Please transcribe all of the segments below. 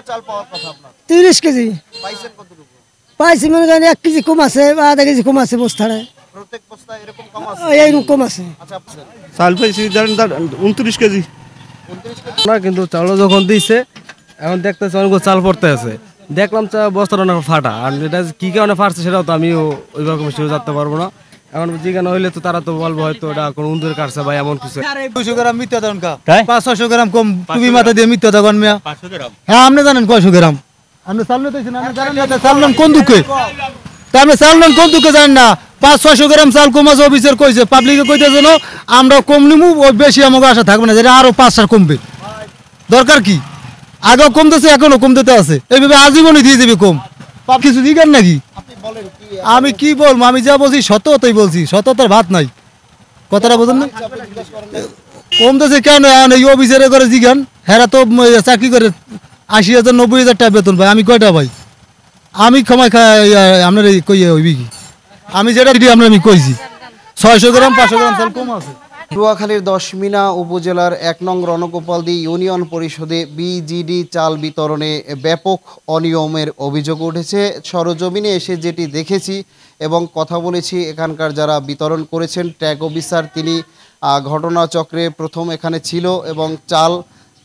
চাল পাওয়ার কথা আপনার? 30 কেজি পাইছেন কতটুকু? পাইছি, মনে করেন 1 কেজি কম আছে বা আধা কেজি কম আছে বস্তায়। প্রত্যেক বস্তায় এরকম কম আছে? এইরকম কম আছে। আচ্ছা, চাল পাইছি 29 কেজি। 29 কেজি না, কিন্তু চাল যখন দিয়েছে এখন দেখতেছি অনেক চাল পড়তে আছে। দেখলাম বস্তাটা অনেক ফাটা, আর এটা কি কারণে ফাটছে সেটাও তো আমিও ওইভাবে সেও জানতে পারবো না। এখন জিজ্ঞাসা হইলে তো তারা তো বলবো হয়তো এটা কোনো উন্দুরে কাটছে বা এমন কিছু। 200 গ্রাম মিথ্যা দেন কা 500 গ্রাম কম টুপি মাথা দিয়ে মিথ্যা দেন মিয়া। 500 গ্রাম? হ্যাঁ, আপনি জানেন কয়শো গ্রাম? আপনি চাল নিতেছেন, আপনি জানেন না চাল নেন কোন দুঃখে? তা আপনি চাল নেন কোন দুঃখে জানেন না? 500-600 গ্রাম চাল কম আছে, অফিসার কইছে, পাবলিকে কইতেছে না আমরা কম নিমু, ওই বেশি আমাকে আশা থাকবে না, যেটা আরো 5-4 কমবে। দরকার কি? আগেও কমতেছে, এখনো কমতে আছে, এইভাবে আজীবনই দিয়ে দেবে কম। কিছু দিকেন নাকি? আমি কি বলবো? আমি যা বলছি সত্যতাই বলছি, সত্যতার ভাত নাই। কথাটা বোঝেন না? কমতেছে কেন? এই অফিসারে করে জিগান, হেরা তো চাকরি করে 80,000 90,000 টাকা বেতন পাই, আমি কয়টা ভাই? আমি ক্ষমা আপনার কইয়ে হইবি কি? আমি যেটা আপনার আমি কইছি 600 গ্রাম 500 গ্রাম চাল কম আছে। পটুয়াখালীর দশমিনা উপজেলার 1 নং রণগোপালদি ইউনিয়ন পরিষদে বিজিডি চাল বিতরণে ব্যাপক অনিয়মের অভিযোগ উঠেছে। সরজমিনে এসে যেটি দেখেছি এবং কথা বলেছি এখানকার যারা বিতরণ করেছেন, ট্যাগ অফিসার তিনি ঘটনাচক্রে প্রথম এখানে ছিল এবং চাল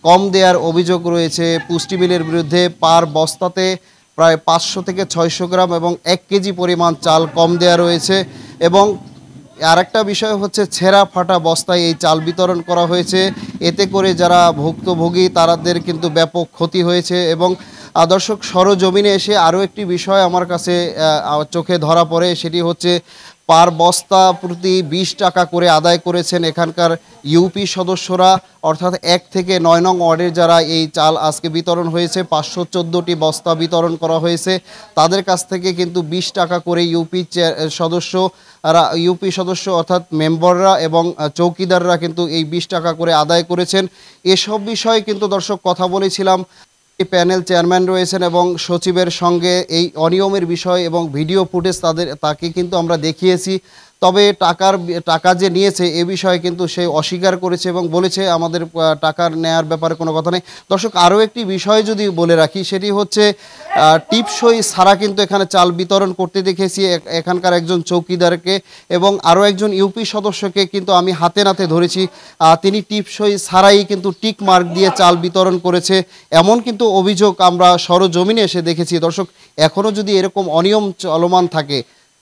কম দেওয়ার অভিযোগ রয়েছে পুষ্টি মিলের বিরুদ্ধে। পার বস্তাতে প্রায় 500 থেকে 600 গ্রাম এবং 1 কেজি পরিমাণ চাল কম দেওয়া রয়েছে। এবং আরেকটা বিষয় হচ্ছে ছেঁড়া ফাটা বস্তায় এই চাল বিতরণ করা হয়েছে। এতে করে যারা ভুক্তভোগী তাদের কিন্তু ব্যাপক ক্ষতি হয়েছে। এবং দর্শক, সরজমিনে এসে আরও একটি বিষয় আমার কাছে চোখে ধরা পড়ে, সেটি হচ্ছে পার বস্তা প্রতি 20 টাকা করে আদায় করেছেন এখানকার ইউপি সদস্যরা, অর্থাৎ 1 থেকে 9 নং ওয়ার্ডের যারা এই চাল আজকে বিতরণ হয়েছে, 514টি বস্তা বিতরণ করা হয়েছে, তাদের কাছ থেকে কিন্তু 20 টাকা করে ইউপি সদস্য অর্থাৎ মেম্বাররা এবং চৌকিদাররা কিন্তু এই 20 টাকা করে আদায় করেছেন। এসব বিষয়ে কিন্তু দর্শক কথা বলেছিলাম, প্যানেল চেয়ারম্যান রয়েছেন এবং সচিবের সঙ্গে এই অনিয়মের বিষয় এবং ভিডিও ফুটেজ তাকে কিন্তু আমরা দেখিয়েছি। তবে টাকা যে নিয়েছে এ বিষয়ে কিন্তু সে অস্বীকার করেছে এবং বলেছে আমাদের টাকার নেয়ার ব্যাপারে কোনো কথা নেই। দর্শক, আরও একটি বিষয় যদি বলে রাখি, সেটি হচ্ছে টিপসই ছাড়া কিন্তু এখানে চাল বিতরণ করতে দেখেছি এখানকার একজন চৌকিদারকে এবং আরও একজন ইউপি সদস্যকে কিন্তু আমি হাতে নাতে ধরেছি, তিনি টিপসই ছাড়াই কিন্তু টিক মার্ক দিয়ে চাল বিতরণ করেছে, এমন কিন্তু অভিযোগ আমরা সরজমিনে এসে দেখেছি। দর্শক, এখনও যদি এরকম অনিয়ম চলমান থাকে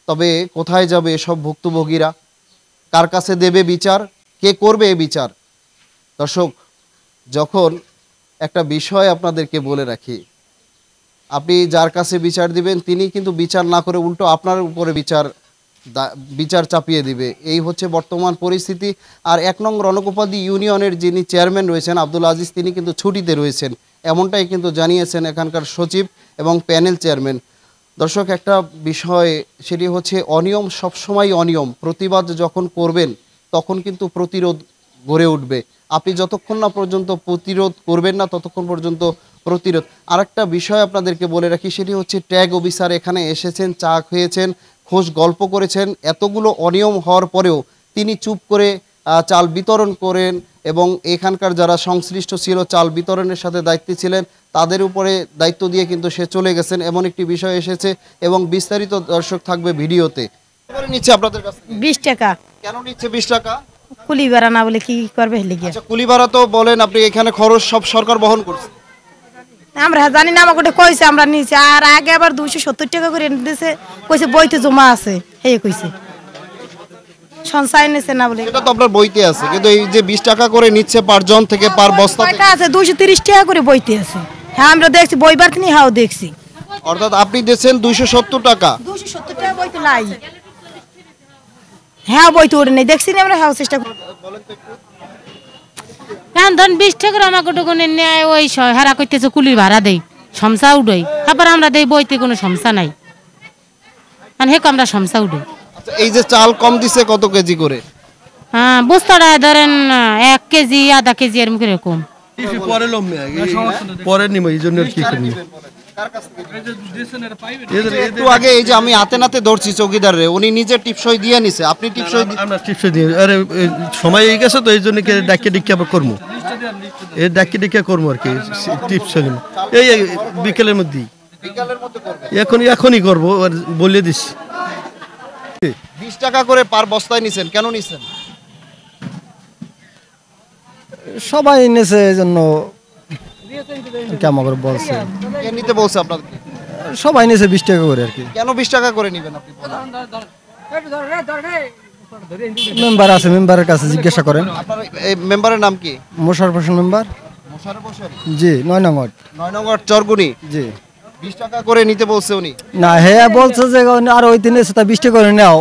তবে কোথায় যাবে এসব ভুক্তভোগীরা? কার কাছে দেবে বিচার? কে করবে এ বিচার? দর্শক, যখন একটা বিষয় আপনাদেরকে বলে রাখি, আপনি যার কাছে বিচার দিবেন তিনি কিন্তু বিচার না করে উল্টো আপনার উপরে বিচার চাপিয়ে দিবে, এই হচ্ছে বর্তমান পরিস্থিতি। আর 1 নং রণগোপালদি ইউনিয়নের যিনি চেয়ারম্যান রয়েছেন আব্দুল আজিজ, তিনি কিন্তু ছুটিতে রয়েছেন, এমনটাই কিন্তু জানিয়েছেন এখানকার সচিব এবং প্যানেল চেয়ারম্যান। দর্শক, একটা বিষয়, সেটি হচ্ছে অনিয়ম সবসময় অনিয়ম, প্রতিবাদ যখন করবেন তখন কিন্তু প্রতিরোধ গড়ে উঠবে। আপনি যতক্ষণ না পর্যন্ত প্রতিরোধ করবেন না ততক্ষণ পর্যন্ত প্রতিরোধ। আরেকটা বিষয় আপনাদেরকে বলে রাখি, সেটি হচ্ছে ট্যাগ অফিসার এখানে এসেছেন, চা খেয়েছেন, খোঁজ গল্প করেছেন, এতগুলো অনিয়ম হওয়ার পরেও তিনি চুপ করে চাল বিতরণ করেন এবং এখানকার যারা সংশ্লিষ্ট ছিল, চাল বিতরণের সাথে দায়িত্বে ছিলেন, তাদের উপরে দায়িত্ব দিয়ে কিন্তু সে চলে গেছেন, এমন একটি বিষয় এসেছে এবং বিস্তারিত দর্শক থাকবে ভিডিওতে। নিচ্ছে আপনাদের কাছে 20 টাকা। কেন নিচ্ছে 20 টাকা? কুলি ভাড়া না বলে কি করবে? আচ্ছা, কুলি ভাড়া তো বলেন আপনি, এখানে খরচ সব সরকার বহন করছে। আমরা জানি না, আমাকে কইছে আমরা নিয়েছি, আর আগে আবার 270 টাকা করে দিয়েছে, কইছে বইতে জমা আছে, এই কইছে সঞ্চয় নিছে না বলে। এটা তো আপনার বইতে আছে, কিন্তু এই যে 20 টাকা করে নিচ্ছে পার জন থেকে, পার বস্তা থেকে আছে 230 টাকা করে বইতে আছে। হ্যাঁ, আমরা দেখছি বইবার তিনি, হাও দেখছি। অর্থাৎ আপনি দিয়েছেন 270 টাকা। 270 টাকা বইতে নাই। হ্যাঁ, বইতে ওরে নেই, দেখছি না আমরা, হাও চেষ্টা করি। এখন ধন 20 টাকা আমাকে টুকুনে নেয়, ওই হারা করতেছে কুলির ভাড়া দেয়, সমস্যা উঠোই, তারপর আমরা দেই বইতে কোনো সমস্যা নাই, হেক আমরা সমস্যা উঠে। এই যে চাল কম দিছে কত কেজি করে? হ্যাঁ, বস্তাটা ধরেন 1 কেজি আধা কেজি এরকম করে কম। পরে নিব, এই জন্য কি একটু আগে এই যে আমি হাতে নাতে ধরছি চৌকিদার রে, উনি নিজে টিপসই দিয়ে নিছে, আপনি টিপসই আমরা টিপস দিয়ে আরে সময় হয়ে গেছে তো এই জন্য ডাকিয়ে ডিক্কি আবার করবো, এই ডাকিয়ে ডিক্কি করবো আর কি টিপস এই বিকেলের মধ্যেই, বিকালের মধ্যে করবেন? এখনই করবো আর বলে দিস। 20 টাকা করে পার বস্তায় নিছেন, কেন নিছেন? সবাই নেছে এই জন্য কেমন করে বলছে, কে নিতে বলছে আপনাদেরকে? সবাই নেছে 20 টাকা করে আর কি। কেন 20 টাকা করে নেবেন আপনি বলেন? মেম্বার আছে, মেম্বারের কাছে জিজ্ঞাসা করেন। আপনার এই মেম্বারের নাম কি? মোশাররফ হোসেন মেম্বার। মোশাররফ হোসেন? জি, 9 নং ওয়ার্ড। 9 নং ওয়ার্ড চরগুনি। জি। 20 টাকা করে নিতে বলছে উনি? না, হে বলছে যে আর ওই দিন এসে তা 20 টাকা করে নাও,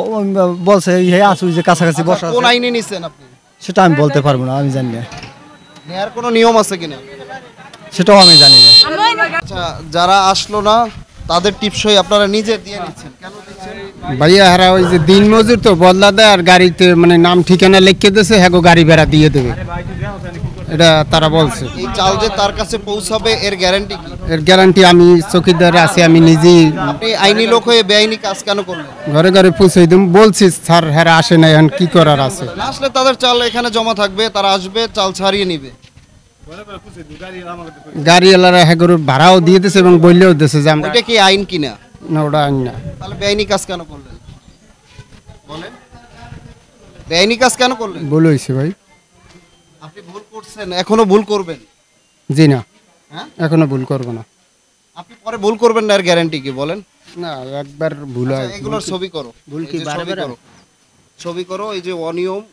বলছে হে আসু যে কাছাকাছি বসা কোন আছে। আইনে নিছেন আপনি? সেটা আমি বলতে পারবো না, আমি জানি না, নেয়ার কোনো নিয়ম আছে কিনা সেটাও আমি জানি না। আচ্ছা, যারা আসলো না তাদের টিপসই আপনারা নিজে দিয়ে নিচ্ছেন, কেন দিচ্ছেন? ভাইয়া হারা ওই যে দিন মজুর তো বদলা দেয়, আর গাড়িতে মানে নাম ঠিকানা লিখে দিয়েছে, হ্যাঁ গাড়ি ভাড়া দিয়ে দেবে, এটা তারা বলছে। এই চাল যে তার কাছে পৌঁছাবে এর গ্যারান্টি কি? এর গ্যারান্টি আমি চৌকিদার আছি, আমি নিজেই আপনি আইনি লোক হয়ে বেআইনি কাজ কেন করলেন? ঘরে ঘরে পৌঁছে দিম বলছি, স্যার হ্যাঁ আসে না, এখন কি করার আছে। না আসলে তাদের চাল এখানে জমা থাকবে, তারা আসবে চাল ছাড়িয়ে নিবে। গাড়িওয়ালারা হ্যাঁ গরুর ভাড়াও দিয়ে দিয়েছে এবং বললেও দিয়েছে যে আমরা, ওইটা কি আইন কিনা? না ওটা আইন না। তাহলে বেআইনি কাজ কেন করলেন বলেন? বেআইনি কাজ কেন করলেন? ভুল হয়েছে ভাই। আপনি ভুল করছেন, এখনো ভুল করবেন? জি না, হ্যাঁ এখনো ভুল করবো না। আপনি পরে ভুল করবেন না, এর গ্যারান্টি কি বলেন? না, একবার ভুল হয়। আচ্ছা, এগুলোর ছবি করো, ভুল কি এই যে বারে ছবি বারে? করো, ছবি করো। এই যে অনিয়ম,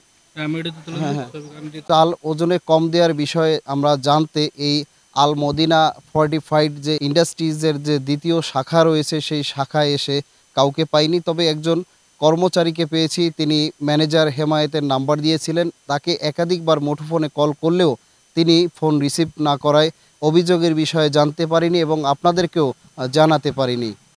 চাল ওজনে কম দেওয়ার বিষয়ে আমরা জানতে এই আল মদিনা ফর্টিফাইড যে ইন্ডাস্ট্রিজের যে দ্বিতীয় শাখা রয়েছে সেই শাখায় এসে কাউকে পাইনি, তবে একজন কর্মচারীকে পেয়েছি। তিনি ম্যানেজার হেমায়েতের নাম্বার দিয়েছিলেন, তাকে একাধিকবার মুঠোফোনে কল করলেও তিনি ফোন রিসিভ না করায় অভিযোগের বিষয়ে জানতে পারিনি এবং আপনাদেরকেও জানাতে পারিনি।